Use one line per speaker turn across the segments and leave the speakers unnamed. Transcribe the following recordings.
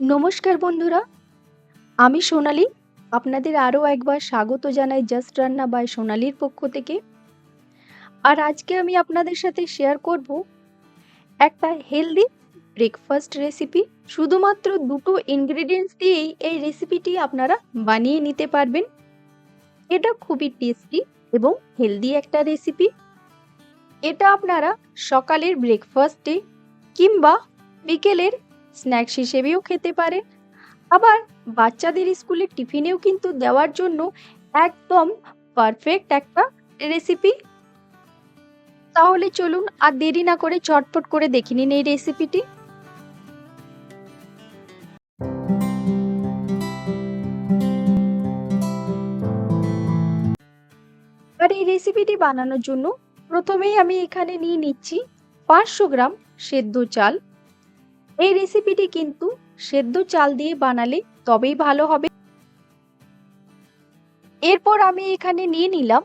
নমস্কার বন্ধুরা, আমি সোনালি। আপনাদের আরও একবার স্বাগত জানাই জাস্ট রান্না বাই সোনালির পক্ষ থেকে। আর আজকে আমি আপনাদের সাথে শেয়ার করব একটা হেলদি ব্রেকফাস্ট রেসিপি। শুধুমাত্র দুটো ইনগ্রেডিয়েন্টস দিয়েই এই রেসিপিটি আপনারা বানিয়ে নিতে পারবেন। এটা খুবই টেস্টি এবং হেলদি একটা রেসিপি। এটা আপনারা সকালের ব্রেকফাস্টে কিংবা বিকেলের স্ন্যাক্স হিসেবেও খেতে পারেন। আবার বাচ্চাদের স্কুলের টিফিনেও কিন্তু দেওয়ার জন্য একদম পারফেক্ট একটা রেসিপি। তাহলে চলুন আর দেরি না করে চটপট করে দেখে নিন এই রেসিপিটি। আর এই রেসিপিটি বানানোর জন্য প্রথমেই আমি এখানে নিয়ে নিচ্ছি 500 গ্রাম সেদ্ধ চাল। এই রেসিপিটি কিন্তু সেদ্ধ চাল দিয়ে বানালে তবেই ভালো হবে। এরপর আমি এখানে নিয়ে নিলাম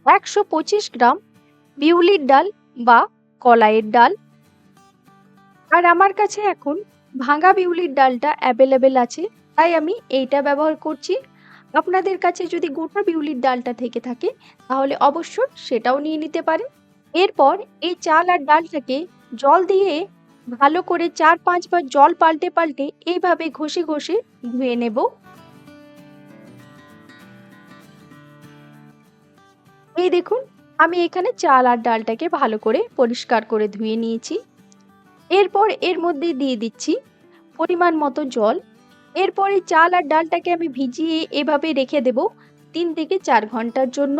125 গ্রাম বিউলির ডাল বা কলাইয়ের ডাল। আর আমার কাছে এখন ভাঙা বিউলির ডালটা অ্যাভেলেবেল আছে, তাই আমি এইটা ব্যবহার করছি। আপনাদের কাছে যদি গোটা বিউলির ডালটা থেকে থাকে তাহলে অবশ্যই সেটাও নিয়ে নিতে পারেন। এরপর এই চাল আর ডালটাকে জল দিয়ে ভালো করে 4-5 বার জল পাল্টে পাল্টে এইভাবে ঘষে ঘষে ধুয়ে নেব। এই দেখুন, আমি এখানে চাল আর ডালটাকে ভালো করে পরিষ্কার করে ধুয়ে নিয়েছি। এরপর এর মধ্যে দিয়ে দিচ্ছি পরিমাণ মতো জল। এরপর এই চাল আর ডালটাকে আমি ভিজিয়ে এভাবে রেখে দেব 3 থেকে 4 ঘন্টার জন্য।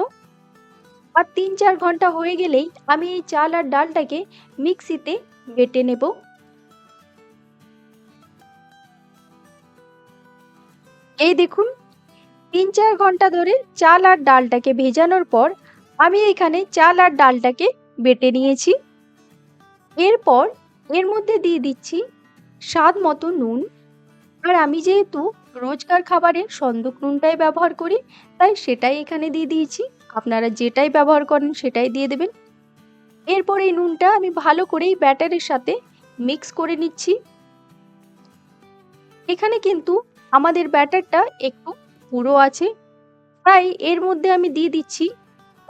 আর 3-4 ঘন্টা হয়ে গেলেই আমি এই চাল আর ডালটাকে মিক্সিতে বেটে নেব। এই দেখুন, 3-4 ঘন্টা ধরে চাল আর ডালটাকে ভেজানোর পর আমি এখানে চাল আর ডালটাকে বেটে নিয়েছি। এরপর এর মধ্যে দিয়ে দিচ্ছি স্বাদ মতো নুন। আর আমি যেহেতু রোজকার খাবারে সন্দক নুনটাই ব্যবহার করি, তাই সেটাই এখানে দিয়ে দিয়েছি। আপনারা যেটাই ব্যবহার করেন সেটাই দিয়ে দেবেন। এরপর এই নুনটা আমি ভালো করে এই ব্যাটারের সাথে মিক্স করে নিচ্ছি। এখানে কিন্তু আমাদের ব্যাটারটা একটু পুরো আছে, তাই এর মধ্যে আমি দিয়ে দিচ্ছি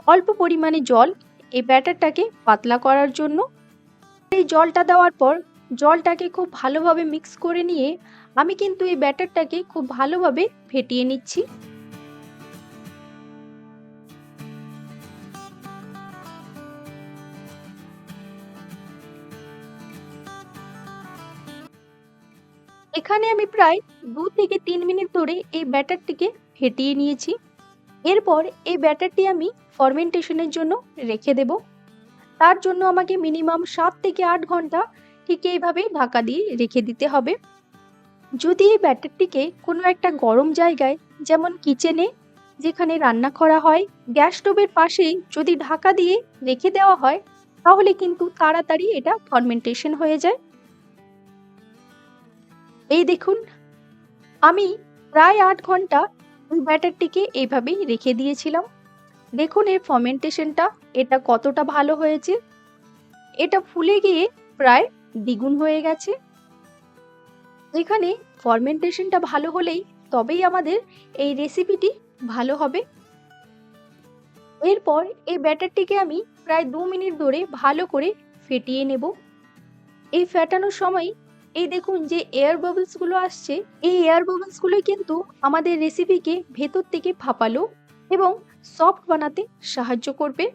অল্প পরিমাণে জল এই ব্যাটারটাকে পাতলা করার জন্য। এই জলটা দেওয়ার পর জলটাকে খুব ভালোভাবে মিক্স করে নিয়ে আমি কিন্তু এই ব্যাটারটাকে খুব ভালোভাবে ফেটিয়ে নিচ্ছি। এখানে আমি প্রায় 2 থেকে 3 মিনিট ধরে এই ব্যাটারটিকে ফেটিয়ে নিয়েছি। এরপর এই ব্যাটারটি আমি ফার্মেন্টেশনের জন্য রেখে দেব। তার জন্য আমাকে মিনিমাম 7 থেকে 8 ঘন্টা ঠিক এইভাবেই ঢাকা দিয়ে রেখে দিতে হবে। যদি এই ব্যাটারটিকে কোনো একটা গরম জায়গায়, যেমন কিচেনে যেখানে রান্না করা হয়, গ্যাস স্টোভের পাশেই যদি ঢাকা দিয়ে রেখে দেওয়া হয় তাহলে কিন্তু তাড়াতাড়ি এটা ফার্মেন্টেশন হয়ে যায়। এই দেখুন, আমি প্রায় 8 ঘন্টা ওই ব্যাটারটিকে এইভাবেই রেখে দিয়েছিলাম। দেখুন এর ফার্মেন্টেশনটা এটা কতটা ভালো হয়েছে। এটা ফুলে গিয়ে প্রায় দ্বিগুণ হয়ে গেছে। এখানে ফার্মেন্টেশনটা ভালো হলেই তবেই আমাদের এই রেসিপিটি ভালো হবে। এরপর এই ব্যাটারটিকে আমি প্রায় 2 মিনিট ধরে ভালো করে ফেটিয়ে নেব। এই ফেটানোর সময় এই দেখুন যে এয়ার বাবলস গুলো আসছে, এই এয়ার বাবলস গুলোই কিন্তু আমাদের রেসিপিকে ভেতর থেকে ফাঁপালো এবং সফট বানাতে সাহায্য করবে।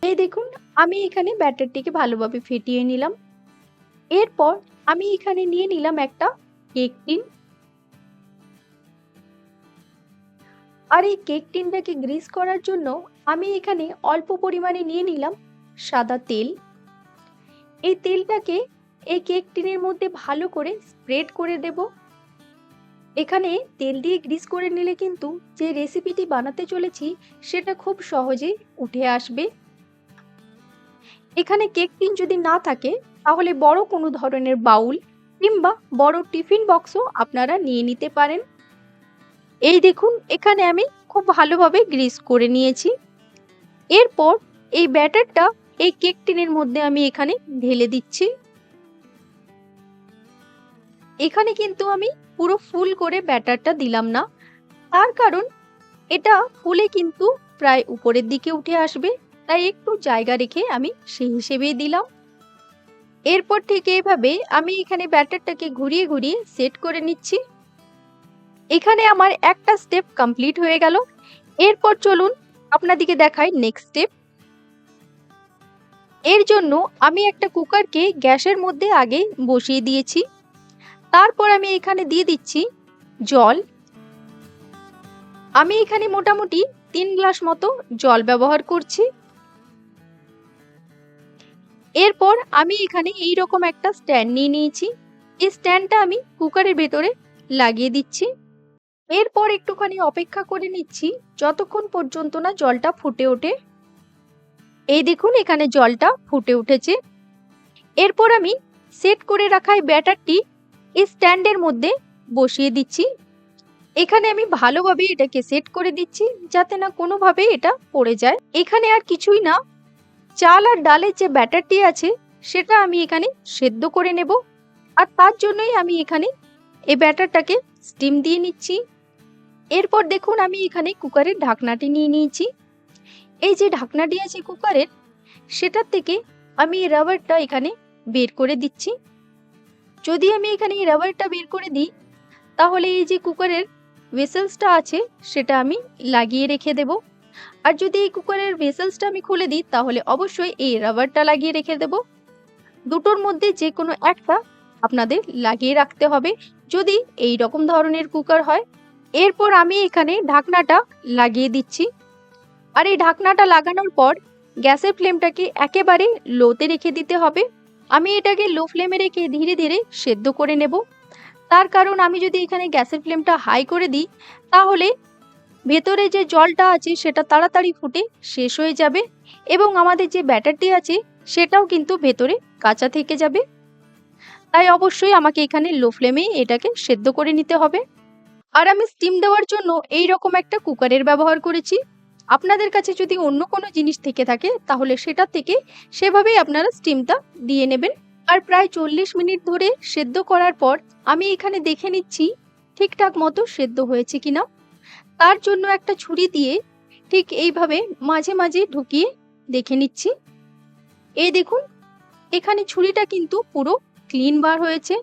এই দেখুন, আমি এখানে ব্যাটারটিকে ভালোভাবে ফেটিয়ে নিলাম। এরপর আমি এখানে নিয়ে নিলাম একটা কেক টিন। আর এই কেক টিনটাকে গ্রিস করার জন্য আমি এখানে অল্প পরিমাণে নিয়ে নিলাম সাদা তেল। এই তেলটাকে এই কেক টিনের মধ্যে ভালো করে স্প্রেড করে দেব। এখানে তেল দিয়ে গ্রিস করে নিলে কিন্তু যে রেসিপিটি বানাতে চলেছি সেটা খুব সহজেই উঠে আসবে। এখানে কেক টিন যদি না থাকে তাহলে বড় কোনো ধরনের বাউল কিংবা বড় টিফিন বক্সও আপনারা নিয়ে নিতে পারেন। এই দেখুন, এখানে আমি খুব ভালোভাবে গ্রিস করে নিয়েছি। এরপর এই ব্যাটারটা এই কেক টিনের মধ্যে আমি এখানে ঢেলে দিচ্ছি। এখানে কিন্তু আমি পুরো ফুল করে ব্যাটারটা দিলাম না, তার কারণ এটা ফুলে কিন্তু প্রায় উপরের দিকে উঠে আসবে, তাই একটু জায়গা রেখে আমি সেই হিসেবেই দিলাম। এরপর ঠিক এইভাবে আমি এখানে ব্যাটারটাকে ঘুরিয়ে ঘুরিয়ে সেট করে নিচ্ছি। এখানে আমার একটা স্টেপ কমপ্লিট হয়ে গেল। এরপর চলুন আপনাদেরকে দেখাই নেক্সট স্টেপ। এর জন্য আমি একটা কুকারকে গ্যাসের মধ্যে আগে বসিয়ে দিয়েছি। তারপর আমি এখানে দিয়ে দিচ্ছি জল। আমি এখানে মোটামুটি 3 গ্লাস মতো জল ব্যবহার করছি। এরপর আমি এখানে এইরকম একটা স্ট্যান্ড নিয়ে নিয়েছি। এই স্ট্যান্ডটা আমি কুকারের ভেতরে লাগিয়ে দিচ্ছি। এরপর একটুখানি অপেক্ষা করে নিচ্ছি যতক্ষণ পর্যন্ত না জলটা ফুটে ওঠে। এই দেখুন এখানে জলটা ফুটে উঠেছে। এরপর আমি সেট করে রাখা এই ব্যাটারটি এই স্ট্যান্ডের মধ্যে বসিয়ে দিচ্ছি। এখানে আমি ভালোভাবে এটাকে সেট করে দিচ্ছি যাতে না কোনোভাবে এটা পড়ে যায়। এখানে আর কিছুই না, চাল আর ডালের যে ব্যাটারটি আছে সেটা আমি এখানে সেদ্ধ করে নেব। আর তার জন্যই আমি এখানে এই ব্যাটারটাকে স্টিম দিয়ে নিচ্ছি। এরপর দেখুন আমি এখানে কুকারের ঢাকনাটি নিয়ে নিয়েছি। এই যে ঢাকনাটি আছে কুকারের, সেটার থেকে আমি এই রাবারটা এখানে বের করে দিচ্ছি। যদি আমি এখানে এই রাবারটা বের করে দিই তাহলে এই যে কুকারের ভেসেলসটা আছে সেটা আমি লাগিয়ে রেখে দেব। আর যদি এই কুকারের ভেসেলসটা আমি খুলে দিই তাহলে অবশ্যই এই রাবারটা লাগিয়ে রেখে দেব। দুটোর মধ্যে যে কোনো একটা আপনাদের লাগিয়ে রাখতে হবে যদি এই রকম ধরনের কুকার হয়। এরপর আমি এখানে ঢাকনাটা লাগিয়ে দিচ্ছি। আর এই ঢাকনাটা লাগানোর পর গ্যাসের ফ্লেমটাকে একেবারে লোতে রেখে দিতে হবে। আমি এটাকে লো ফ্লেমে রেখে ধীরে ধীরে সেদ্ধ করে নেব। তার কারণ আমি যদি এখানে গ্যাসের ফ্লেমটা হাই করে দিই তাহলে ভেতরে যে জলটা আছে সেটা তাড়াতাড়ি ফুটে শেষ হয়ে যাবে এবং আমাদের যে ব্যাটারটি আছে সেটাও কিন্তু ভেতরে কাঁচা থেকে যাবে। তাই অবশ্যই আমাকে এখানে লো ফ্লেমে এটাকে সেদ্ধ করে নিতে হবে। আর আমি স্টিম দেওয়ার জন্য এই রকম একটা কুকারের ব্যবহার করেছি। আপনাদের কাছে যদি অন্য কোনো জিনিস থেকে থাকে তাহলে সেটা থেকে সেভাবেই আপনারা স্টিমটা দিয়ে নেবেন। আর প্রায় 40 মিনিট ধরে সেদ্ধ করার পর আমি এখানে দেখে নিচ্ছি ঠিকঠাক মতো সেদ্ধ হয়েছে কিনা। তার জন্য একটা ছুরি দিয়ে ঠিক এইভাবে মাঝে মাঝে ঢুকিয়ে দেখে নিচ্ছি। এই দেখুন এখানে ছুরিটা কিন্তু পুরো ক্লিন বার হয়েছে।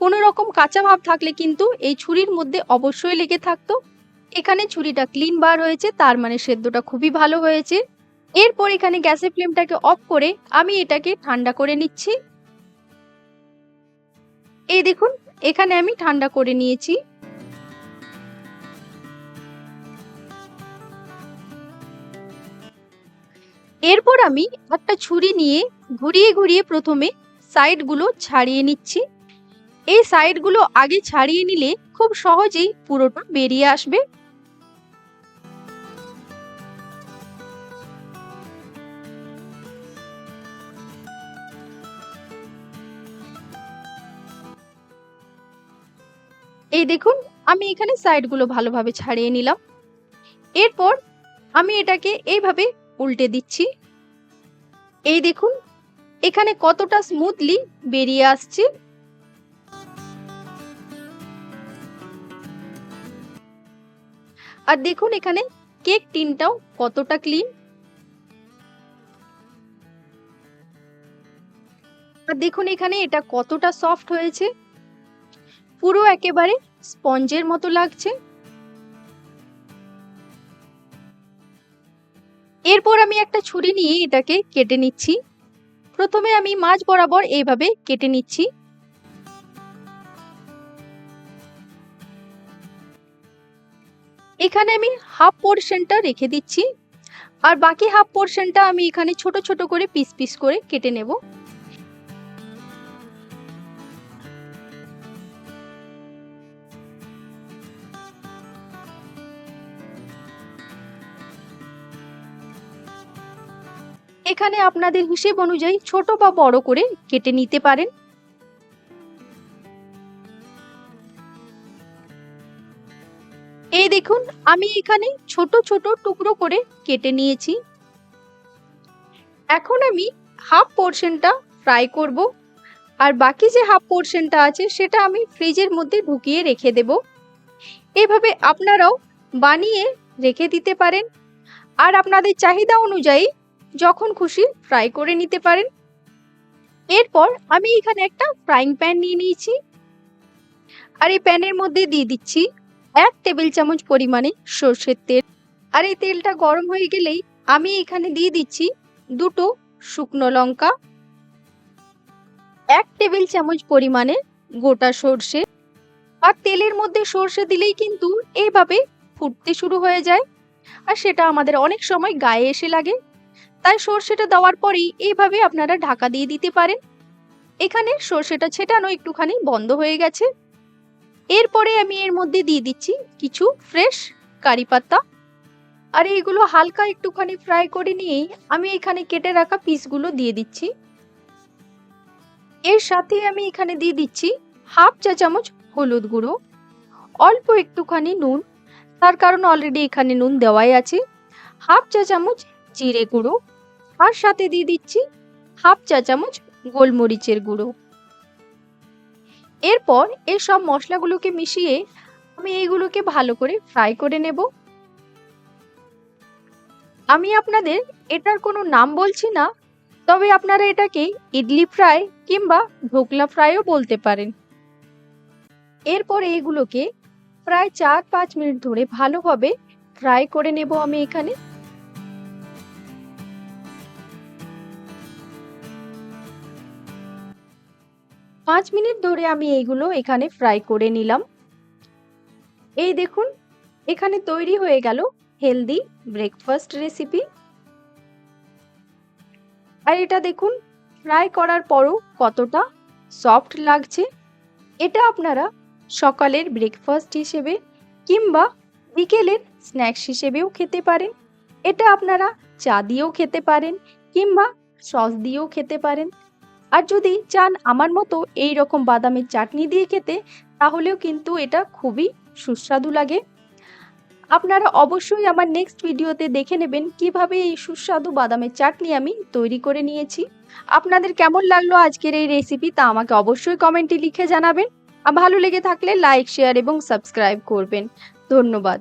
কোনো রকম কাঁচা ভাব থাকলে কিন্তু এই ছুরির মধ্যে অবশ্যই লেগে থাকতো। এখানে ছুরিটা ক্লিন বার হয়েছে, তার মানে সেদ্ধটা খুবই ভালো হয়েছে। এরপর এখানে গ্যাসের ফ্লেমটাকে অফ করে আমি এটাকে ঠান্ডা করে নিচ্ছি। এই দেখুন এখানে আমি ঠান্ডা করে নিয়েছি। এরপর আমি একটা ছুরি নিয়ে ঘুরিয়ে ঘুরিয়ে প্রথমে সাইডগুলো ছাড়িয়ে নিচ্ছি। এই সাইডগুলো আগে ছাড়িয়ে নিলে খুব সহজেই পুরোটা বেরিয়ে আসবে। এই দেখুন আমি এখানে সাইডগুলো ভালোভাবে ছাড়িয়ে নিলাম। এরপর আমি এটাকে এইভাবে উল্টে দিচ্ছি। এই দেখুন এখানে কতটা স্মুথলি বেরিয়ে আসছে। আর দেখুন এখানে কেক টিনটাও কতটা ক্লিন। আর দেখুন এখানে এটা কতটা সফট হয়েছে, পুরো একেবারে স্পঞ্জের মতো লাগছে। এরপর আমি একটা ছুরি নিয়ে এটাকে কেটে নিচ্ছি। প্রথমে আমি মাঝ বরাবর এইভাবে কেটে নিচ্ছি। এখানে আমি হাফ পোর্শনটা রেখে দিচ্ছি আর বাকি হাফ পোর্শনটা আমি এখানে ছোট ছোট করে পিস পিস করে কেটে নেব। এখানে আপনাদের হিসেব অনুযায়ী ছোট বা বড় করে কেটে নিতে পারেন। এই দেখুন আমি এখানে ছোট ছোট টুকরো করে কেটে নিয়েছি। এখন আমি হাফ পোর্শনটা ফ্রাই করব। আর বাকি যে হাফ পোর্শনটা আছে সেটা আমি ফ্রিজের মধ্যে ঢুকিয়ে রেখে দেব। এভাবে আপনারাও বানিয়ে রেখে দিতে পারেন আর আপনাদের চাহিদা অনুযায়ী যখন খুশি ফ্রাই করে নিতে পারেন। এরপর আমি এখানে একটা ফ্রাইং প্যান নিয়ে নিয়েছি আর এই প্যানের মধ্যে দিয়ে দিচ্ছি 1 টেবিল চামচ পরিমাণে সর্ষের তেল। আর এই তেলটা গরম হয়ে গেলেই আমি এখানে দিয়ে দিচ্ছি 2টো শুকনো লঙ্কা, 1 টেবিল চামচ পরিমাণে গোটা সর্ষে। আর তেলের মধ্যে সর্ষে দিলেই কিন্তু এইভাবে ফুটতে শুরু হয়ে যায় আর সেটা আমাদের অনেক সময় গায়ে এসে লাগে, তাই সর্ষেটা দেওয়ার পরেই এইভাবে আপনারা ঢাকা দিয়ে দিতে পারেন। এখানে সর্ষেটা ছেটানো একটুখানি বন্ধ হয়ে গেছে। এরপরে আমি এর মধ্যে দিয়ে দিচ্ছি কিছু ফ্রেশ কারি পাতা আর এইগুলো হালকা একটুখানি ফ্রাই করে নিয়েই আমি এখানে কেটে রাখা পিসগুলো দিয়ে দিচ্ছি। এর সাথে আমি এখানে দিয়ে দিচ্ছি হাফ চা চামচ হলুদ গুঁড়ো, অল্প একটুখানি নুন, তার কারণ অলরেডি এখানে নুন দেওয়াই আছে, হাফ চা চামচ জিরে গুঁড়ো আর সাথে দিয়ে দিচ্ছি হাফ চা চামচ গোলমরিচের গুঁড়ো। এরপর এই সব মশলাগুলোকে মিশিয়ে আমি এইগুলোকে ভালো করে ফ্রাই করে নেব। আমি আপনাদের এটার কোনো নাম বলছি না, তবে আপনারা এটাকে ইডলি ফ্রাই কিংবা ঢোকলা ফ্রাইও বলতে পারেন। এরপর এইগুলোকে প্রায় 4-5 মিনিট ধরে ভালোভাবে ফ্রাই করে নেব আমি এখানে। পাঁচ মিনিট ধরে আমি এইগুলো এখানে ফ্রাই করে নিলাম। এই দেখুন এখানে তৈরি হয়ে গেল হেলদি ব্রেকফাস্ট রেসিপি। আর এটা দেখুন ফ্রাই করার পরও কতটা সফট লাগছে। এটা আপনারা সকালের ব্রেকফাস্ট হিসেবে কিংবা বিকেলের স্ন্যাক্স হিসেবেও খেতে পারেন। এটা আপনারা চা দিয়েও খেতে পারেন কিংবা সস দিয়েও খেতে পারেন। আর যদি চান আমার মতো এই রকম বাদামের চাটনি দিয়ে খেতে, তাহলেও কিন্তু এটা খুবই সুস্বাদু লাগে। আপনারা অবশ্যই আমার নেক্সট ভিডিওতে দেখে নেবেন কিভাবে এই সুস্বাদু বাদামের চাটনি আমি তৈরি করে নিয়েছি। আপনাদের কেমন লাগলো আজকের এই রেসিপি তা আমাকে অবশ্যই কমেন্টে লিখে জানাবেন। আর ভালো লেগে থাকলে লাইক, শেয়ার এবং সাবস্ক্রাইব করবেন। ধন্যবাদ।